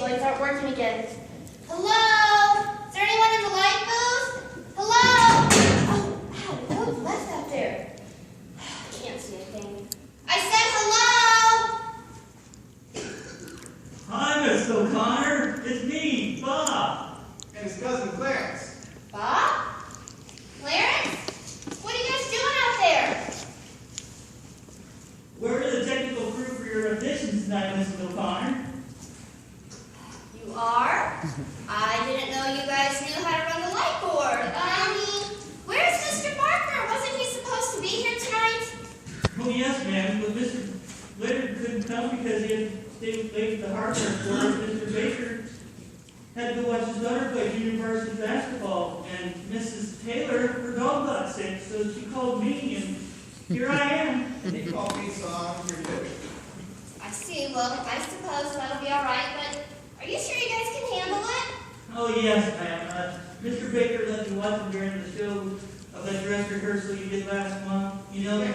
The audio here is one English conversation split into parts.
lights aren't working again. Hello? Is there anyone in the light booth? Hello? Oh, ow, who's left out there? I can't see anything. I said hello! Hi, Miss O'Connor. It's me, Bob. And his cousin Clarence. Bob? Clarence? What are you guys doing out there? We're the technical crew for your auditions tonight, Mrs. O'Connor. You are? I didn't know you guys knew how to run the light board. Where's Mr. Barker? Wasn't he supposed to be here tonight? Oh, yes, ma'am, but Mr. Leonard couldn't come because he had to stay late at the hardware store. Mr. Baker had to go watch his daughter play university basketball, and Mrs. Taylor, her dog got sick, so she called me, and here I am. And he called me, so I'm here too. I see. Well, I suppose that'll be all right, but are you sure you guys can handle it? Oh, yes, ma'am. Mr. Baker let me watch him during the show of that dress rehearsal you did last month. You know,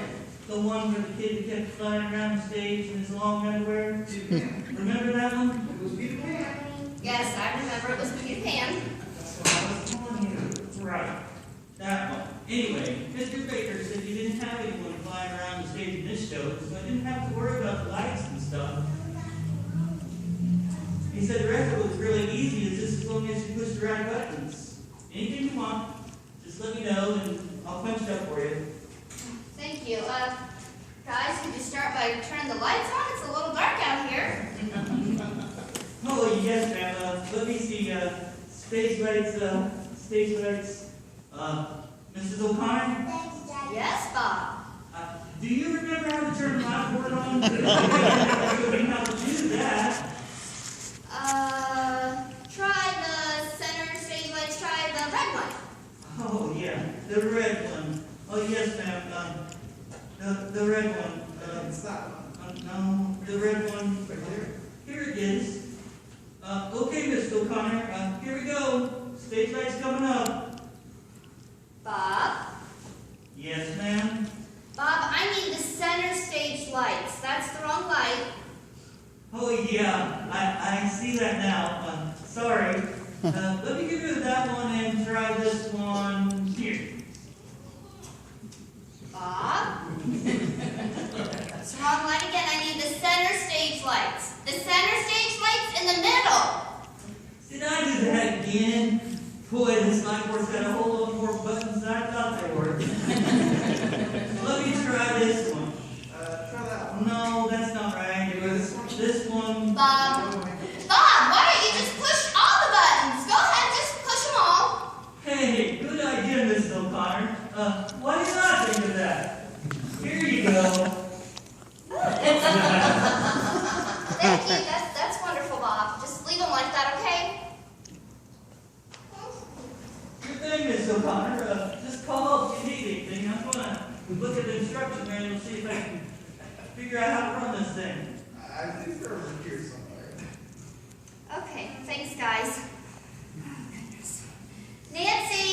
the one where the kid kept flying around the stage in his long underwear? Remember that one? It was Peter Pan. Yes, I remember. It was Peter Pan. That's what I was telling you. Right. That one. Anyway, Mr. Baker said you didn't have anyone flying around the stage in this show, so I didn't have to worry about the lights and stuff. He said the rest of it was really easy, it's just as long as you push the right buttons. Anything you want, just let me know and I'll punch it up for you. Thank you. Guys, could you start by turning the lights on? It's a little dark out here. Oh, yes, ma'am. Let me see. Stage lights. Mrs. O'Connor? Yes, Bob. Do you remember how to turn the light board on? I don't know how to do that. Try the center stage lights. Try the red one. Oh, yeah, the red one. Oh, yes, ma'am. The red one. It's that one. No, the red one. Right there. Here it is. Okay, Miss O'Connor. Here we go. Stage lights coming up. Bob? Yes, ma'am. Bob, I need the center stage lights. That's the wrong light. Oh, yeah, I see that now. Sorry. Let me give you that one and try this one here. Bob? It's the wrong light again. I need the center stage lights. The center stage lights in the middle. Did I do that again? Boy, this light board's got a whole lot more buttons than I thought they were. Let me try this one. Try that one. No, that's not right. You want this one? This one. Bob, why don't you just push all the buttons? Go ahead, just push them all. Hey, good idea, Mrs. O'Connor. Why did I think of that? Here you go. Thank you. That's wonderful, Bob. Just leave them like that, okay? Good thing, Miss O'Connor. Just call if you need anything. I'm gonna look at the instruction manual and see if I can figure out how to run this thing. I think they're over here somewhere. Okay, thanks, guys. Oh, goodness. Nancy?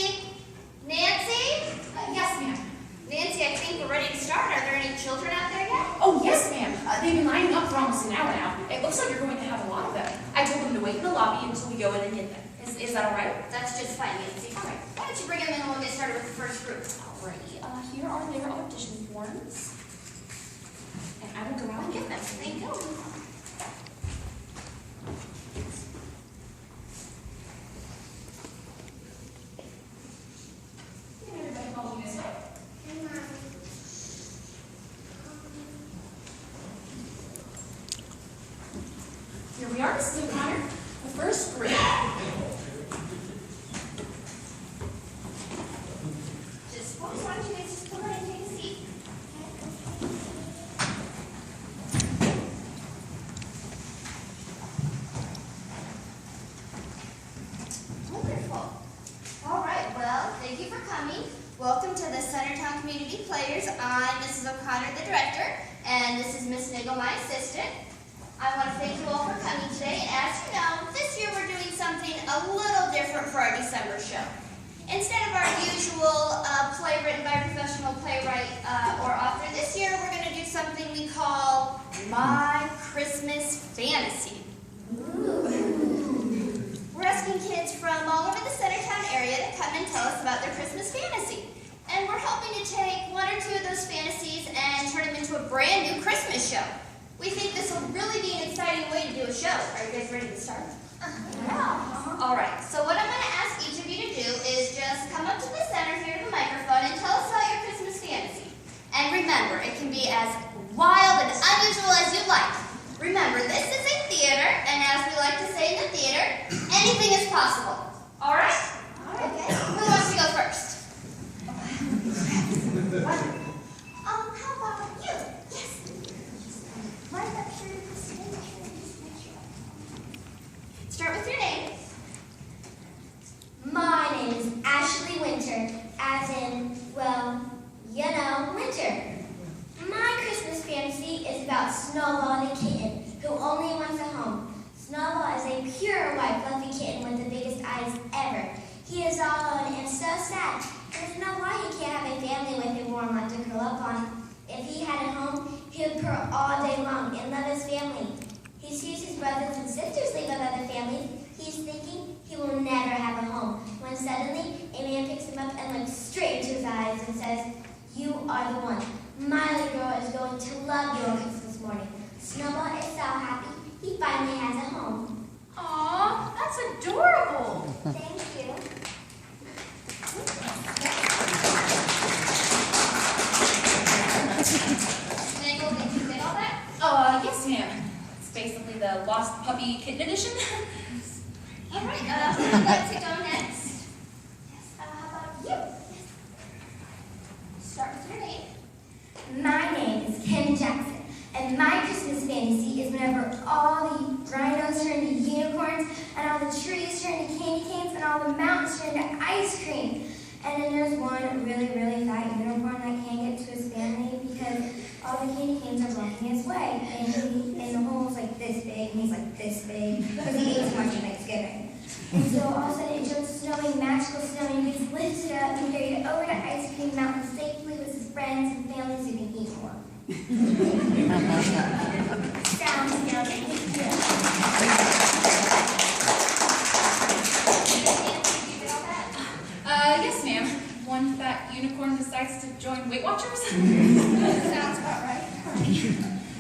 Yes, ma'am. Nancy, I think we're ready to start. Are there any children out there yet? Oh, yes, ma'am. They've been lining up for almost an hour now. It looks like you're going to have a lot of them. I told them to wait in the lobby until we go in and get them. Is that all right? That's just fine, Nancy. All right. Why don't you bring them in and we'll get started with the first group? Alrighty. Here are their audition forms. And I will go out and get them. Thank you. Everybody follow me this way. Here we are, Mrs. O'Connor. The first group. Why don't you guys just come right and take a seat? Wonderful. All right, well, thank you for coming. Welcome to the Centertown Community Players. I'm Mrs. O'Connor, the director, and this is Miss Niggle, my assistant. I want to thank you all for coming today, and as you know, this year we're doing something a little different for our December show. Instead of our usual play written by a professional playwright or author, this year we're going to do something we call My Christmas Fantasy. Ooh. are you guys ready to start? Yeah. All right, so what I'm going to ask each of you to do is just come up to the center here to the microphone and tell us about your Christmas fantasy. And remember, it can be as wild and unusual as you like. Remember, this is a theater, and as we like to say in the theater, anything is possible. All right? Okay. Who wants to go first? How about you? Yes. Right up here. Start with your name. My name is Ashley Winter, as in, well, you know, winter. My Christmas fantasy is about Snowball the kitten, who only wants a home. Snowball is a pure white fluffy kitten with the biggest eyes ever. He is all alone and so sad. He doesn't know why he can't have a family with a warm lap to curl up on. If he had a home, he would purr all day long and love his family. He sees his brothers and sisters live with other families. He's thinking he will never have a home, when suddenly a man picks him up and looks straight into his eyes and says, "You are the one. My little girl is going to love you on Christmas morning." Snowball is so happy he finally has a home. Aw, that's adorable. Thank you. Snaggle, did you get all that? Yes, ma'am. It's basically the Lost Puppy Kitten Edition. All right, who would like to go next? Yes, how about you? Yes. Start with your name. My name is Kim Jackson, and my Christmas fantasy is whenever all the rhinos turn to unicorns, and all the trees turn to candy canes, and all the mountains turn to ice cream. And then there's one really, really fat unicorn that can't get to his family because all the candy canes are blocking his way. And the hole is like this big, and he's like this big, because he ate too much at Thanksgiving. And so all of a sudden it starts snowing, magical snow, and he gets lifted up and carried over to Ice Cream Mountain safely with his friends and family so he can eat more. Sounds good. Did you get all that? Yes, ma'am. One fat unicorn decides to join Weight Watchers. Sounds about right.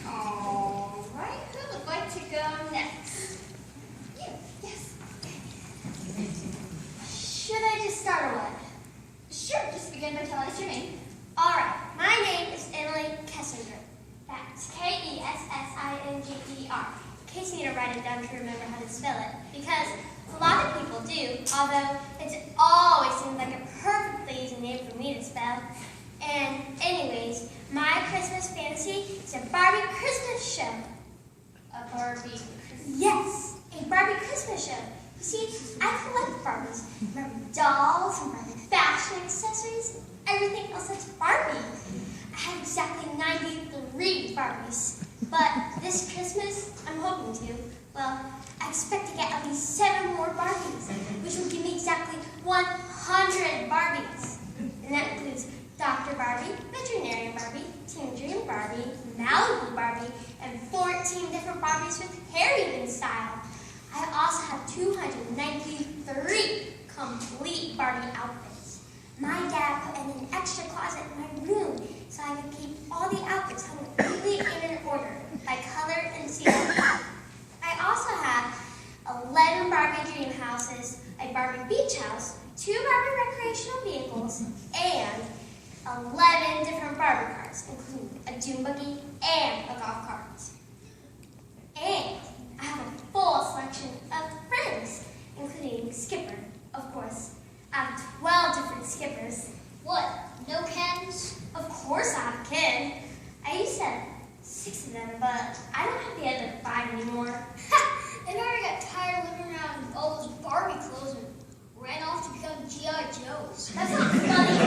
All right, who would like to go next? You, yes. Should I just start or what? Sure, just begin by telling us your name. All right, my name is Emily Kessinger. That's Kessinger. In case you need to write it down to remember how to spell it, because a lot of people do, although it always seems like a perfectly easy name for me to spell. And anyways, my Christmas fantasy is a Barbie Christmas show. A Barbie Christmas. Yes, a Barbie Christmas show. You see, I collect Barbies, Barbie dolls, and Barbie fashion accessories, everything else that's Barbie. I have exactly 93 Barbies, but this Christmas, I'm hoping to, well, I expect to get at least 7 more Barbies, which will give me exactly 100 Barbies. And that includes Dr. Barbie, Veterinarian Barbie, Teen Dream Barbie, Malibu Barbie, and 14 different Barbies with hair even style. I also have 293 complete Barbie outfits. My dad put in an extra closet in my room so I could keep all the outfits hung neatly in an order by color and season. I also have 11 Barbie dream houses, a Barbie beach house, 2 Barbie recreational vehicles, and 11 different Barbie cars, including a dune buggy and a golf cart. And I have a full selection of friends, including Skipper, of course. I have 12 different Skippers. What? No Kens? Of course I have a Ken. I used to have 6 of them, but I don't have the other 5 anymore. They already got tired living around in all those Barbie clothes and ran off to become G.I. Joes. That's not funny.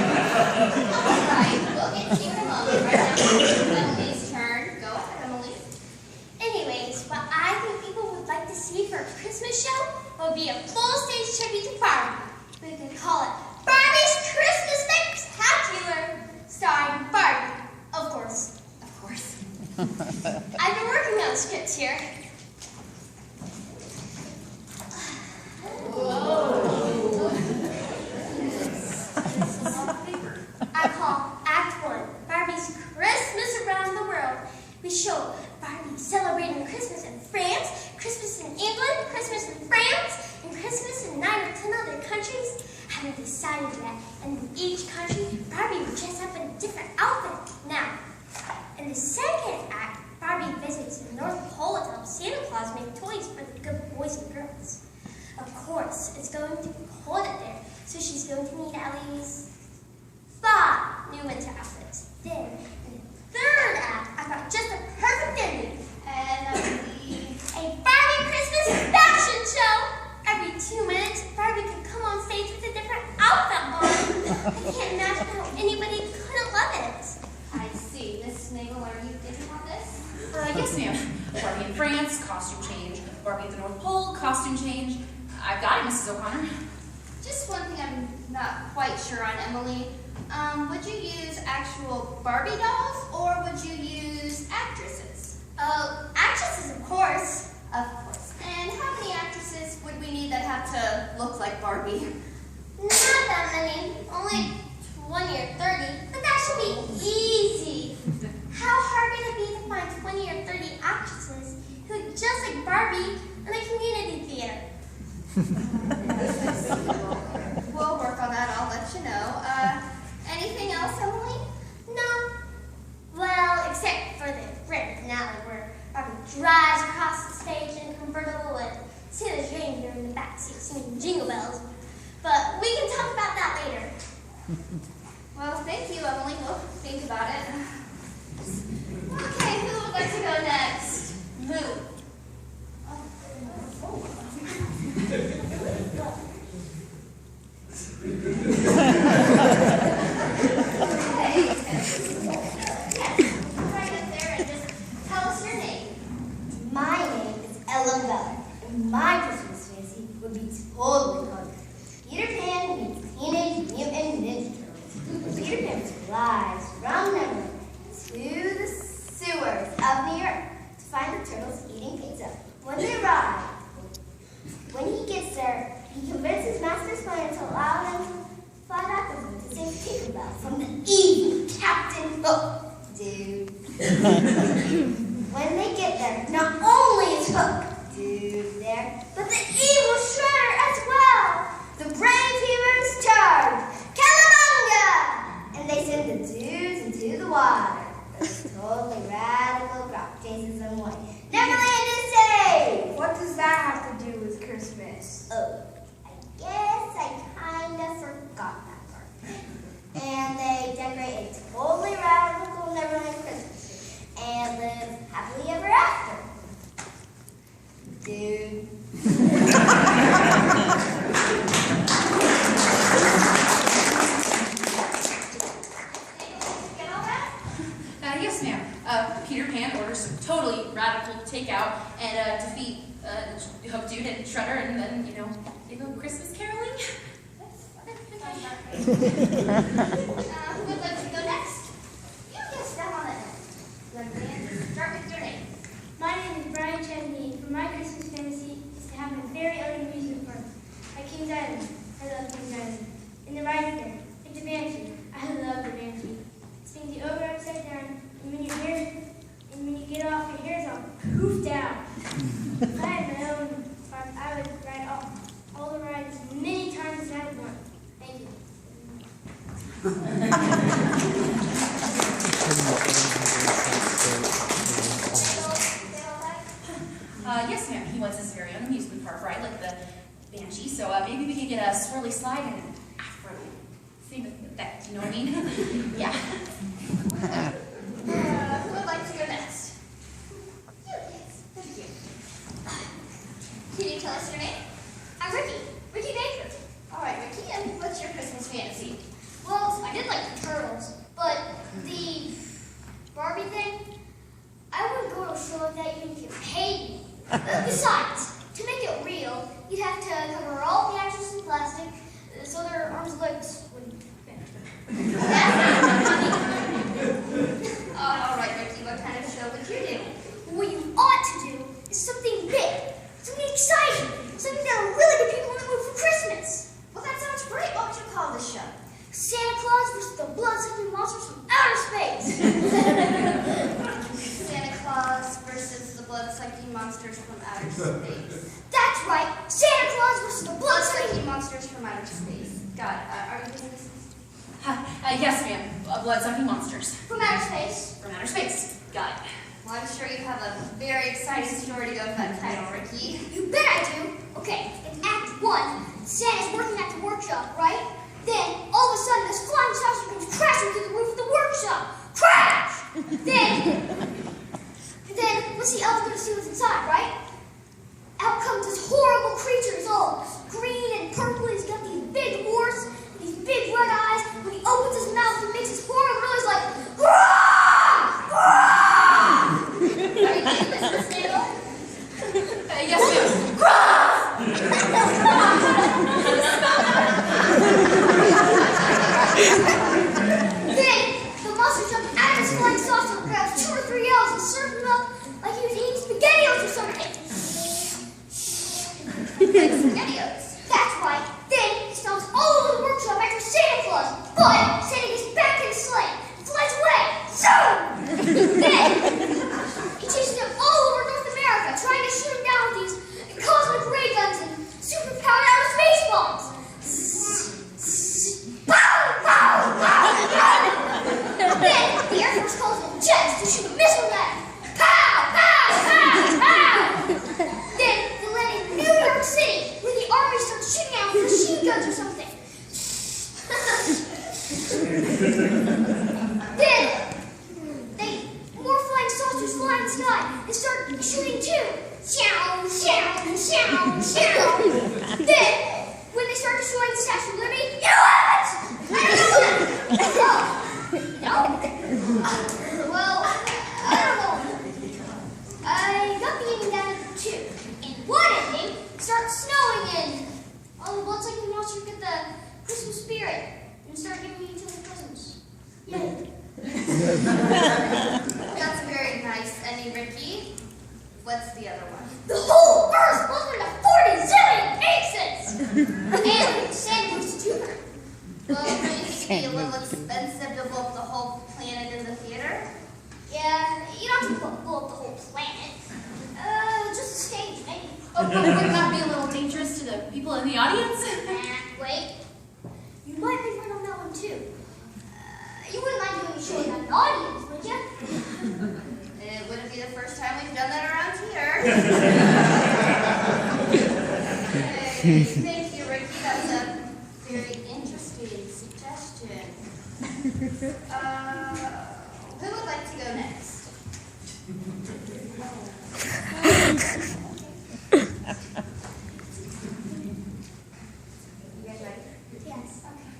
All right, we'll get to you in a moment. Right now, it's Emily's turn. Go ahead, Emily. Anyways, what I think people would like to see for a Christmas show would be a full stage tribute to Barbie. We could call it Barbie's Christmas Spectacular, starring Barbie, of course. Of course. I've been working on the scripts here. I call Act 1, Barbie's Christmas Around the World. We show Barbie celebrating Christmas in France, Christmas in Claus make toys for the good boys and girls. Of course, it's going to be cold up there, so she's going to need at least 5 new winter outfits. Then, in the third act, I've got just a perfect ending. And that would be... A Barbie Christmas fashion show! Every 2 minutes, Barbie could come on stage with a different outfit on. I can't imagine how anybody couldn't love it. I see. Mrs. Nagel, are you thinking about this? Yes, ma'am. Barbie in France, costume change. Barbie at the North Pole, costume change. I've got it, Mrs. O'Connor. Just one thing I'm not quite sure on, Emily. Would you use actual Barbie dolls, or would you use actresses? Oh, actresses, of course. Of course. And how many actresses would we need that have to look like Barbie? Not that many. Only 20 or 30. But that should be easy. How hard would it be to find 20 or 30 actresses who look just like Barbie in a community theater? We'll work on that. I'll let you know. Anything else, Emily? No. Well, except for the grand finale where Barbie drives across the stage in a convertible and Santa's reindeer in the backseat singing jingle bells. But we can talk about that later. Well, thank you, Emily. We'll think about it. Okay, who would like to go next? Who? Right up there and just tell us your name. My name is Ella Bella, and my Christmas fantasy would be totally fun. Peter Pan meets Teenage Mutant Ninja Turtles. Peter Pan flies from Neverland to the sewers of New York to find the turtles eating pizza. When they arrive, when he gets there, he convinces Master Spider to allow them to fly back with him to save Tinkerbell from the evil Captain Hook. Dude. When they get there, not only is Hook, dude, there, but the evil Shredder as well. The Brain Fever's charge. Cowabunga! And they send the dudes into the water. Those totally radical rock chases them away. Neverland is safe! What does that have to do with Christmas? Oh, I guess I kinda forgot that part. And they decorate a totally radical Neverland Christmas tree and live happily ever after. Dude. Get all that? Yes, ma'am. Peter Pan orders some totally radical takeout and defeat Hook Dude and Shredder, and then, they go Christmas caroling. Who would like to go next? You can step on it. Start with your name. My name is Brian Chesney, and my Christmas fantasy is to have my very own amusement park at Kings Island. I love Kings Island. And the ride there, like the Banshee. I love the Banshee. It swings you over upside down, and when you get off, your hair's all poofed down. If I had my own park, I would ride all the rides many times as I would want. Thank you. Yes, ma'am. He wants his very own amusement park ride, like the Banshee. So maybe we could get a swirly slide and an afro thing with that. You know what I mean? Yeah. Who would like to go next? You, yes. Thank you. Can you tell us your name? I'm Ricky. Ricky Baker. All right, Ricky, and what's your Christmas fantasy? Well, I did like the turtles, but the Barbie thing, I wouldn't go to a show like that even if you paid me. Besides, to make it real, you'd have to cover all the actors in plastic so their arms and legs wouldn't bend. All right, Ricky, what kind of show would you do? What you ought to do is something big, something exciting, something that'll really get people in the mood for Christmas. Well, that sounds great. What would you call the show? Santa Claus versus the blood-sucking monsters from outer space. Santa Claus versus the blood-sucking monsters from outer space. That's right, Santa Claus versus the blood-sucking Blood-sucking monsters from outer space. Got it. Are you doing this? Yes, ma'am. Blood-sucking monsters from outer space. from outer space. Got it. Well, I'm sure you have a very exciting story to go with that title, Ricky. You bet I do. Okay, in Act 1, Santa's working at the workshop, right? Then, all of a sudden, this flying saucer comes crashing through the roof of the workshop. Crash! Then, what's the elf going to see what's inside, right? Out comes this horrible creature. He's all green and purple. He's got these big horns, these big red eyes. When he opens his mouth, he makes his horrible noise like, "Hurrah! Hurrah!" Are you getting this, Miss Nagel? Yes, ma'am. Then, the monster jumps out of his flying saucer, grabs 2 or 3 elves, and serves them up like he was eating SpaghettiOs or something. Like SpaghettiOs. That's right. Then, he stomps all over the workshop after Santa Claus. But, Santa gets back in his sleigh and flies away. Zoom! Then, he chases them all over North America, trying to shoot him down with these cosmic ray guns and super-powered outer space bombs. Pow! Pow! Pow! Pow! Then, the Air Force calls in jets to shoot a missile at him. Pow! Pow! Pow! Pow! Then, they land in New York City, where the army starts shooting out with machine guns or something. Then, more flying saucers fly in the sky and start shooting too. Show, show, show, show. Then, when they start destroying the Statue of Liberty, you know what? I don't know. No? Well, I don't know. I got the ending down to 2. In one ending, it starts snowing and all the blood sucking monsters get the Christmas spirit and start giving each other presents. Yay. That's a very nice ending, Ricky. What's the other one? The whole Earth split into 40 zillion pieces! And Santa moves to Jupiter. Well, don't you think it'd be a little expensive to blow up the whole planet in the theater? Yeah, you don't have to blow up the whole planet. Just a stage, maybe. Oh, but wouldn't that be a little dangerous to the people in the audience? Wait. You might be right on that one, too. You wouldn't mind doing a show without an audience, would you? It wouldn't be the first time we've done that around here. Okay, thank you, Ricky. That was a very interesting suggestion. Who would like to go next? You guys ready? Yes, okay.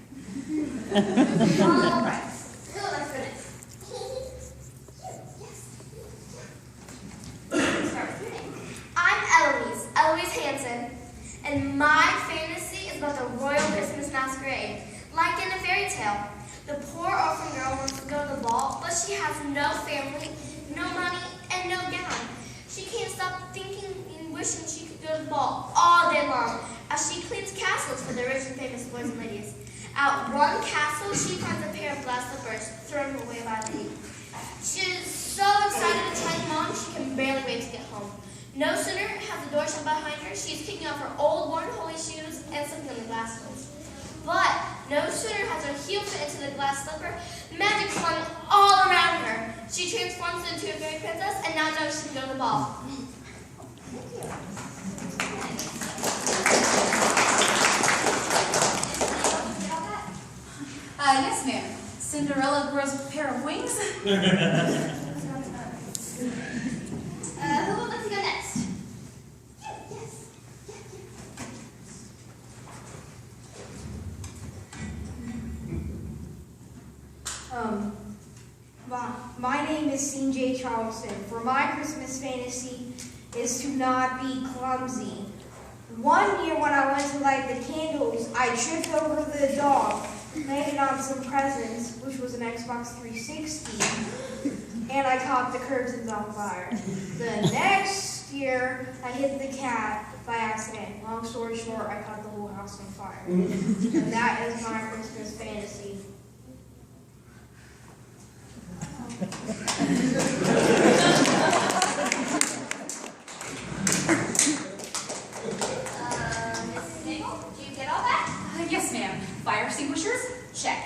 All right. Who would like to go next? Start with your name. I'm Eloise Hansen, and my fantasy is about the Royal Christmas Masquerade. Like in a fairy tale, the poor orphan girl wants to go to the ball, but she has no family, no money, and no gown. She can't stop thinking and wishing she could go to the ball all day long as she cleans castles for the rich and famous boys and ladies. At one castle, she finds a pair of glass slippers thrown away by the heat. She is so excited to try them on, she can barely wait to get home. No sooner has the door shut behind her, she's kicking off her old worn holy shoes and slipping on the glass heels. But no sooner has her heel fit into the glass slipper, magic flung all around her. She transforms into a fairy princess and now knows she can go to the ball. Yes, ma'am. Cinderella grows a pair of wings. Who would like to go next? Yes. My name is C.J. Charleston. For my Christmas fantasy is to not be clumsy. One year when I went to light the candles, I tripped over the dog, landed on some presents, which was an Xbox 360, and I caught the curtains on fire. The next year, I hit the cat by accident. Long story short, I caught the whole house on fire. And that is my Christmas fantasy. Mrs. Nagel, did you get all that? Yes, ma'am. Fire extinguishers? Check.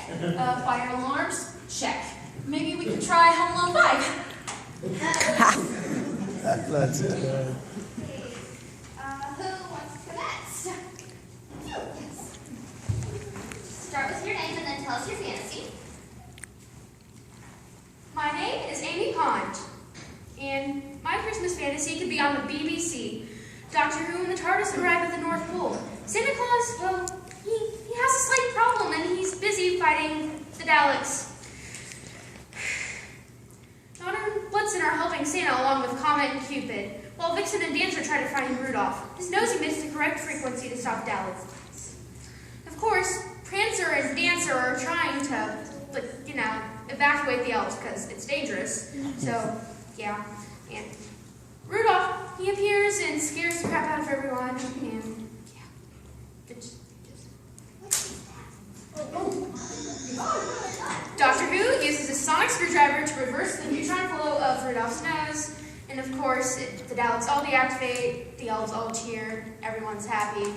Fire alarms? Check. Maybe we could try Home Alone 5. That's good. Okay. Who wants to go next? You, yes. Start with your name and then tell us your fantasy. My name is Amy Pond, and my Christmas fantasy could be on the BBC. Doctor Who and the TARDIS arrive at the North Pole. Santa Claus, well, he has a slight problem, and he's busy fighting the Daleks. Donner and Blitzen are helping Santa along with Comet and Cupid, while Vixen and Dancer try to find Rudolph. His nosy missed the correct frequency to stop Daleks. Of course, Prancer and Dancer are trying to, evacuate the elves because it's dangerous. So, yeah. And Rudolph, he appears and scares the crap out of everyone. And, yeah. Doctor Who uses a sonic screwdriver to reverse the neutron flow of Rudolph's nose. And of course, the Daleks all deactivate, the elves all cheer, everyone's happy.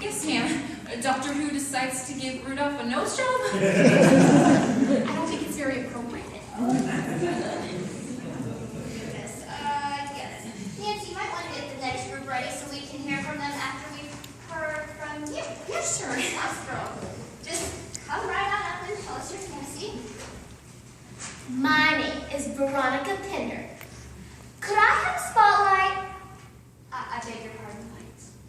Yes, ma'am. Doctor Who decides to give Rudolph a nose job? I don't think it's very appropriate. Yes. Nancy, you might want to get the next group ready so we can hear from them after we've heard from you. Yes, sure. Last girl. Just come right on up and tell us your fantasy. My name is Veronica Pinder. Could I have a spotlight? I beg your pardon,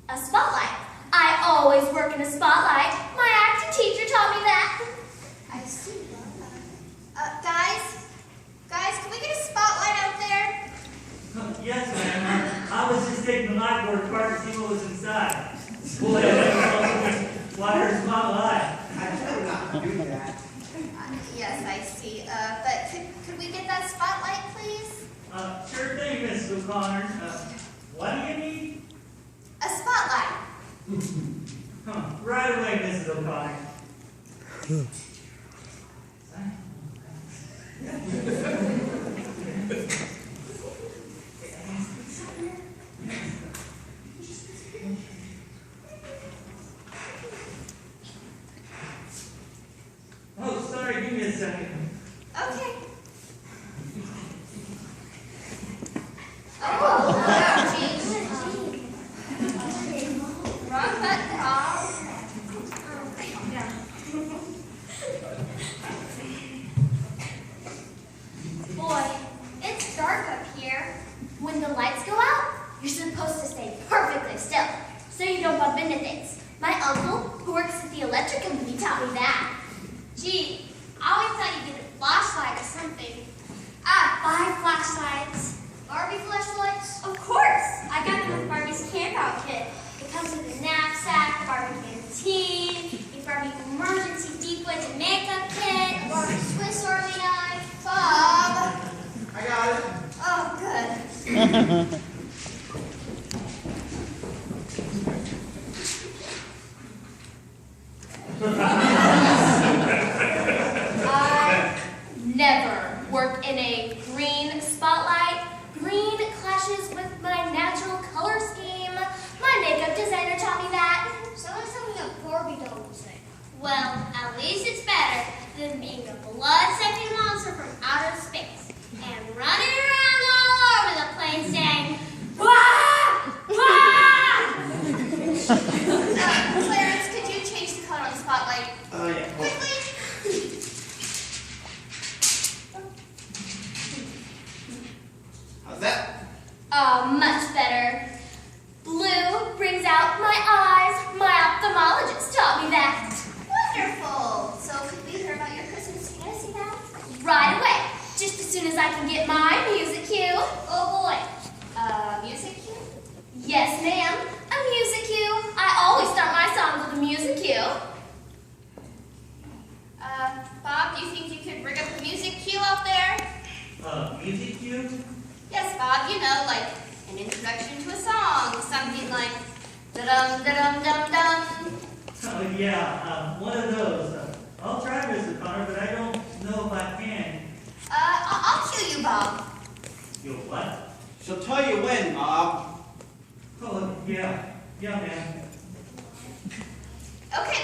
A spotlight? I always work in a spotlight. My acting teacher taught me that. I see. Guys, can we get a spotlight out there? Yes, ma'am. I was just taking the light board apart to see what was inside. Boy, wires my life. I told her not to do that. Yes, I see. But could we get that spotlight, please? Sure thing, Mrs. O'Connor. What do you need? A spotlight. Right away, Mrs. O'Connor. Oh, sorry, give me a second. Okay. Oh, geez. Wrong button, Paul. Boy, it's dark up here. When the lights go out, you're supposed to stay perfectly still so you don't bump into things. My uncle, who works at the electric company, taught me that. Gee, I always thought you needed a flashlight or something. Buy flashlights. Barbie flashlights? Of course. I got them with Barbie's camp-out kit. It comes with a knapsack, Barbie canteen, a Barbie emergency deep wedge and makeup kit, Barbie Swiss Army knife. Bob. I got it. Oh, good. I never work in a green spotlight. Green clashes with my natural color scheme. My makeup designer taught me that. Sounds like something a Barbie doll would say. Well, at least it's better than being a blood-sucking monster from outer space and running around all over the place saying, "Wah! Wah!" Clarence, could you change the color on the spotlight? Oh, yeah. Quickly. How's that? Much better. Blue brings out my eyes. My ophthalmologist taught me that. Wonderful. So could we hear about your Christmas fantasy now? Right away, just as soon as I can get my music cue. Oh boy. Music cue? Yes, ma'am, a music cue. I always start my songs with a music cue. Bob, do you think you could rig up a music cue out there? Music cue? Yes, Bob, you know, like an introduction to a song, something like da-dum, da-dum, dum, dum. Oh, yeah, one of those. I'll try, Mr. Connor, but I don't know if I can. I'll cue you, Bob. You what? She'll tell you when, Bob. Oh, yeah. Yeah, man. Okay,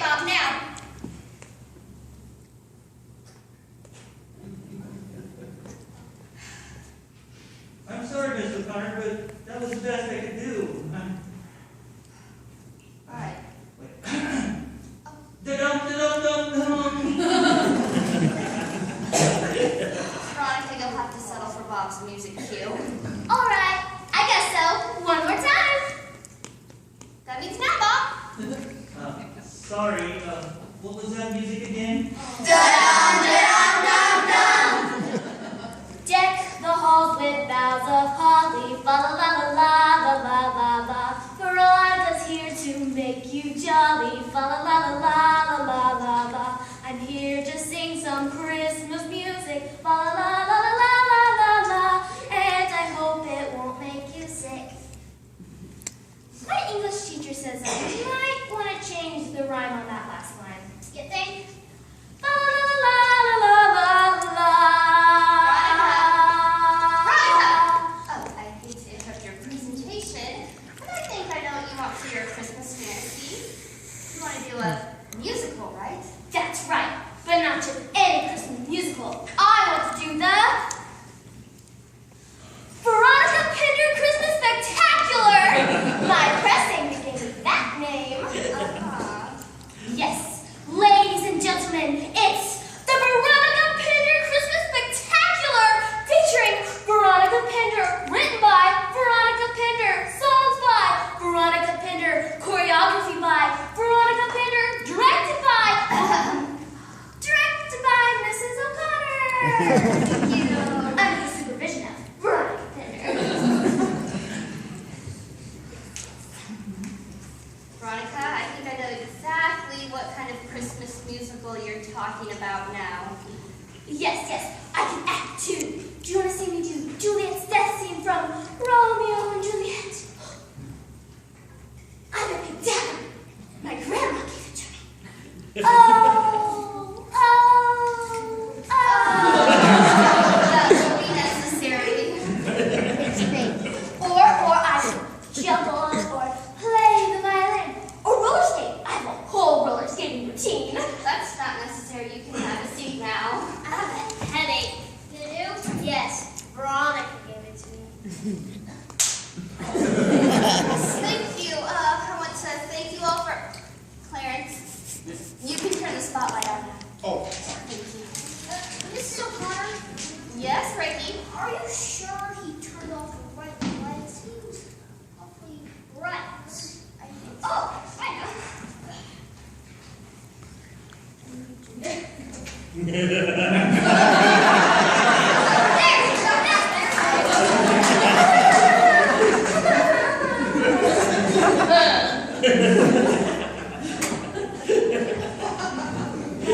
that was the best I could do. All right. Da-dum-da-dum-dum-dum. Veronica, you'll have to settle for Bob's music cue. All right, I guess so. One more time. That means now, Bob. Sorry, what was that music again? Deck the halls with boughs of holly, fa la la la la la la la. Veronica's here to make you jolly, fa la la la la la la la. I'm here to sing some Christmas music, fa la la la la la la la. And I hope it won't make you sick. My English teacher says I might want to change the rhyme on that last line. You think? Fa la la la la la la la. Oh, I hate to interrupt your presentation, but I think I know what you want for your Christmas fantasy. You want to do a musical, right? That's right, but not just any Christmas musical. I want to do the Veronica Pinder Christmas Spectacular. My pressing gave me that name. Yes, ladies and gentlemen, it's the Veronica Pinder Christmas Spectacular, featuring Veronica Pinder, written by Veronica Pinder, songs by Veronica Pinder, choreography by Veronica Pinder, directed by Mrs. O'Connor. Thank you. Under the supervision of Veronica Pinder. Veronica, I think I know exactly what kind of Christmas musical you're talking about now. Yes, I can act too. Do you want to see me do Juliet's death scene from Romeo and Juliet? I'm a big dapper. My grandma gave it to me. Oh. That won't be necessary. Or I will jump on or play the violin or roller skate. I have a whole roller skating routine. That's not necessary. You can have a seat now. I have a headache. You do? Yes. Veronica gave it to me. Thank you. I want to thank you all for... Clarence, you can turn the spotlight on now. Oh, Thank you. Mrs. O'Connor, Yes, Ricky? are you sure he turned off the right light? It seems awfully bright. I think so. Oh, I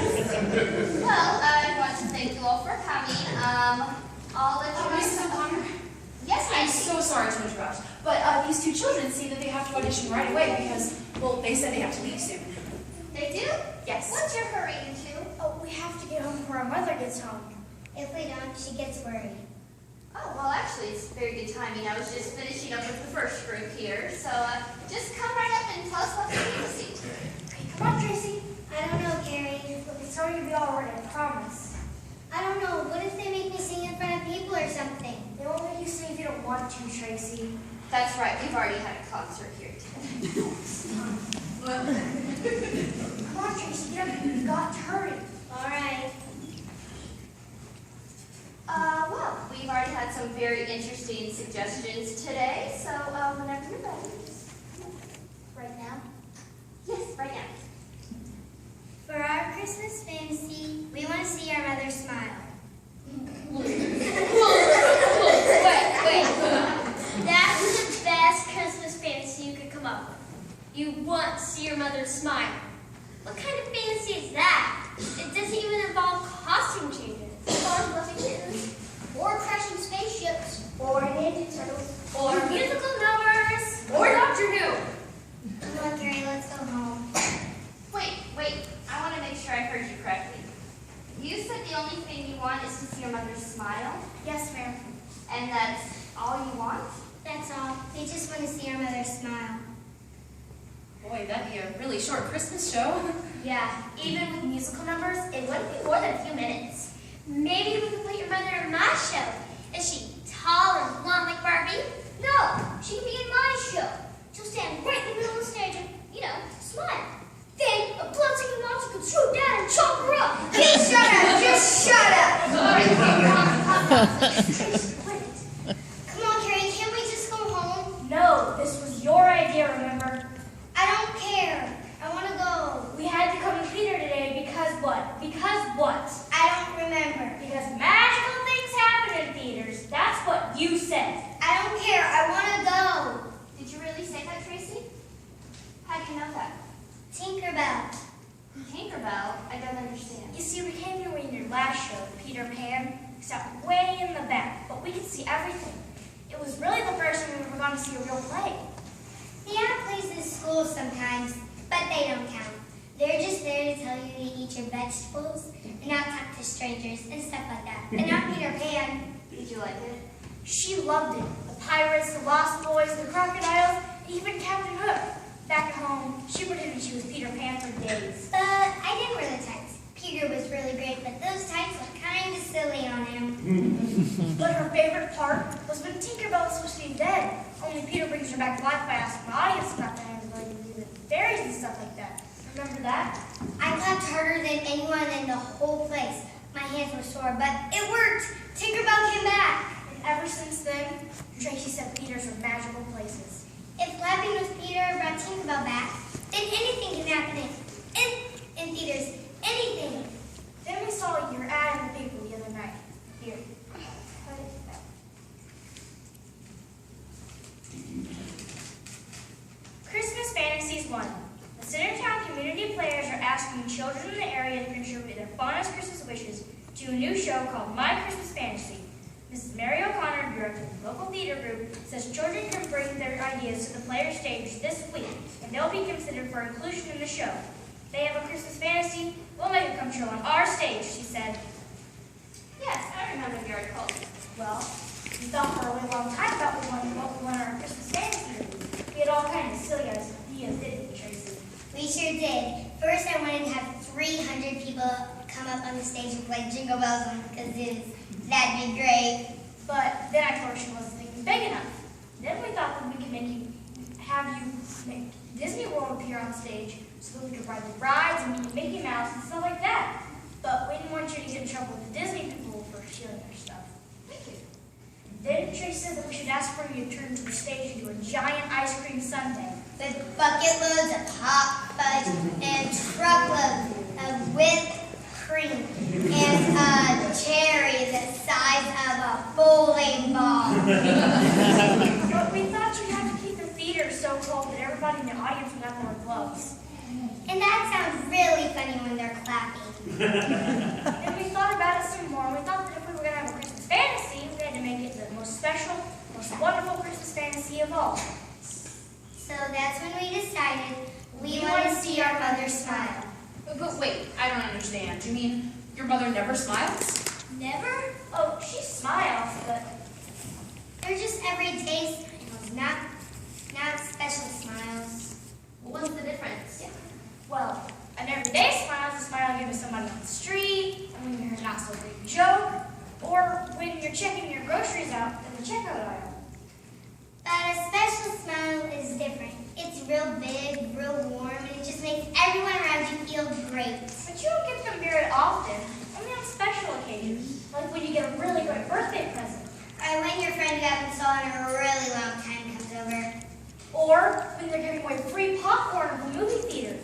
Well, I want to thank you all for coming. I'll let you Mrs. guys... O'Connor, Yes, I'm Ricky? so sorry to interrupt, but these two children say that they have to audition right away because, well, they said they have to leave soon. They do? Yes. What's your hurry, you two? Oh, we have to get home before our mother gets home. If we don't, she gets worried. Oh, well, actually, it's very good timing. I was just finishing up with the first group here. So just come right up and tell us what you need to see. Come on, Tracy. I don't know, Carrie. It's already be all right, I promise. I don't know. What if they make me sing in front of people or something? They won't let you sing if you don't want to, Tracy. That's right. We've already had a concert here today. Come on, Tracy. Get up. We've got to hurry. All right. Well, we've already had some very interesting suggestions today. So whenever you're ready, just Right now. yes, right now. For our Christmas fantasy, we want to see our mother smile. Wait. That's the best Christmas fantasy you could come up with. You want to see your mother smile. What kind of fantasy is that? It doesn't even involve costume changes, or fluffy kittens, or crashing spaceships, or Ninja Turtles, or musical numbers, Or Doctor Who. Come on, Carrie, let's go home. Wait. I want to make sure I heard you correctly. You said the only thing you want is to see your mother smile, Yes, ma'am. and that's all you want? That's all. They just want to see our mother smile. Boy, that'd be a really short Christmas show. Yeah, even with musical numbers, it wouldn't be more than a few minutes. Maybe we could put your mother in my show. Is she tall and blonde like Barbie? No, she can be in my show. She'll stand right in the middle of the stage and, smile. Then a blood-sucking monster could swoop down and chop her up. Please shut up! Just shut up! All right, come on, Carrie, can't we just go home? No, this was your idea, remember? I don't care. I want to go. We had to come to theater today because what? Because what? I don't remember. Because magical things happen in theaters. That's what you said. I don't care. I want to go. Did you really say that, Tracy? How do you know that? Tinkerbell. Tinkerbell? I don't understand. You see, we came here in your last show, Peter Pan, sat way in the back, but we could see everything. It was really the first time we were going to see a real play. They have plays in school sometimes, but they don't count. They're just there to tell you to eat your vegetables and not talk to strangers and stuff like that. And not Peter Pan. Did you like it? She loved it. The pirates, the lost boys, the crocodiles, even Captain Hook. Back at home, she pretended she was Peter Pan for days. But I didn't wear the tights. Peter was really great, but those tights looked kind of silly on him. But her favorite part was when Tinkerbell was supposed to be dead. Only Peter brings her back to life by asking the audience about the ability to do the fairies and stuff like that. Remember that? I clapped harder than anyone in the whole place. My hands were sore, but it worked. Tinkerbell came back. And ever since then, Tracy said theaters are magical places. If clapping with Peter brought Tinkerbell back, then anything can happen in theaters. Anything. Then we saw your ad in the paper the other night. Here. Put it back. Christmas Fantasies 1. The Centertown community players are asking children in the area to contribute their fondest Christmas wishes to a new show called My Christmas Fantasy. Mrs. Mary O'Connor, director of the local theater group, says children can bring their ideas to the player stage this week, and they'll be considered for inclusion in the show. They have a Christmas fantasy. We'll make it come true on our stage, she said. Yes, I remember the article. Well, we thought for a really long time about what we wanted our Christmas fantasy to be. We had all kinds of silly ideas, didn't we, Tracy? We sure did. First, I wanted to have 300 people come up on the stage and play Jingle Bells on the kazoos. That'd be great. But then I told her she wasn't thinking big enough. Then we thought that we could have you make Disney World appear on stage so that we could ride the rides and meet Mickey Mouse and stuff like that. But we didn't want you to get in trouble with the Disney people for stealing their stuff. Thank you. Then Tracy said that we should ask for you to turn the stage into a giant ice cream sundae. With bucket loads of hot fudge and truckloads of whipped cream and cherry the size of a bowling ball. But we thought you'd have to keep the theater so cold that everybody in the audience would have to wear gloves. And that sounds really funny when they're clapping. Then we thought about it some more, and we thought that if we were going to have a Christmas fantasy, we had to make it the most special, most wonderful Christmas fantasy of all. So that's when we decided we want to see our mother smile. But wait, I don't understand. You mean your mother never smiles? Never? Oh, she smiles, but They're just everyday smiles, not special smiles. What's the difference? Yeah. well, an everyday smile is a smile you give to somebody on the street, and when you're not so big joke, or when you're checking your groceries out in the checkout aisle. But a special smile is different. It's real big, real warm, and it just makes everyone around you feel great. But you don't get them very often, only on special occasions, like when you get a really great birthday present. Or when your friend you haven't saw in a really long time comes over. Or when they're giving away free popcorn at the movie theater.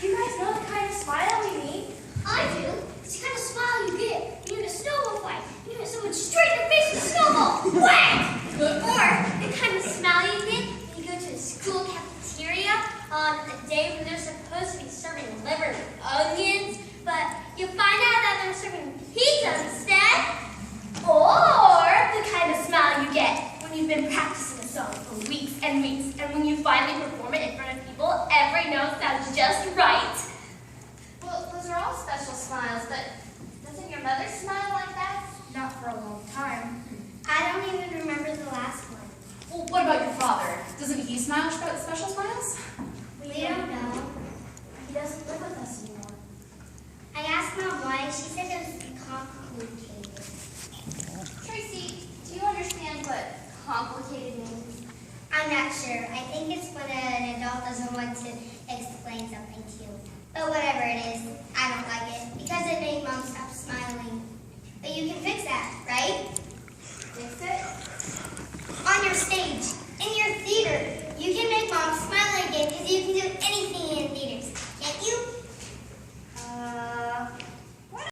Do you guys know the kind of smile we mean? I do. It's the kind of smile you get when you're in a snowball fight. You hit someone straight in the face with a snowball. Whack! Or the kind of smile you get when you go to a school cafeteria on a day when they're supposed to be serving liver with onions, but you find out that they're serving pizza instead. Or the kind of smile you get when you've been practicing a song for weeks and weeks, and when you finally perform it in front of people, every note sounds just right. Well, those are all special smiles, but doesn't your mother smile like that? Not for a long time. I don't even remember the last one. Well, what about your father? Doesn't he smile special smiles? We don't know. He doesn't live with us anymore. I asked Mom why. She said it was complicated. Tracy, do you understand what complicated means? I'm not sure. I think it's when an adult doesn't want to explain something to you. But whatever it is, I don't like it because it made Mom stop smiling. But you can fix that, right? Fix it?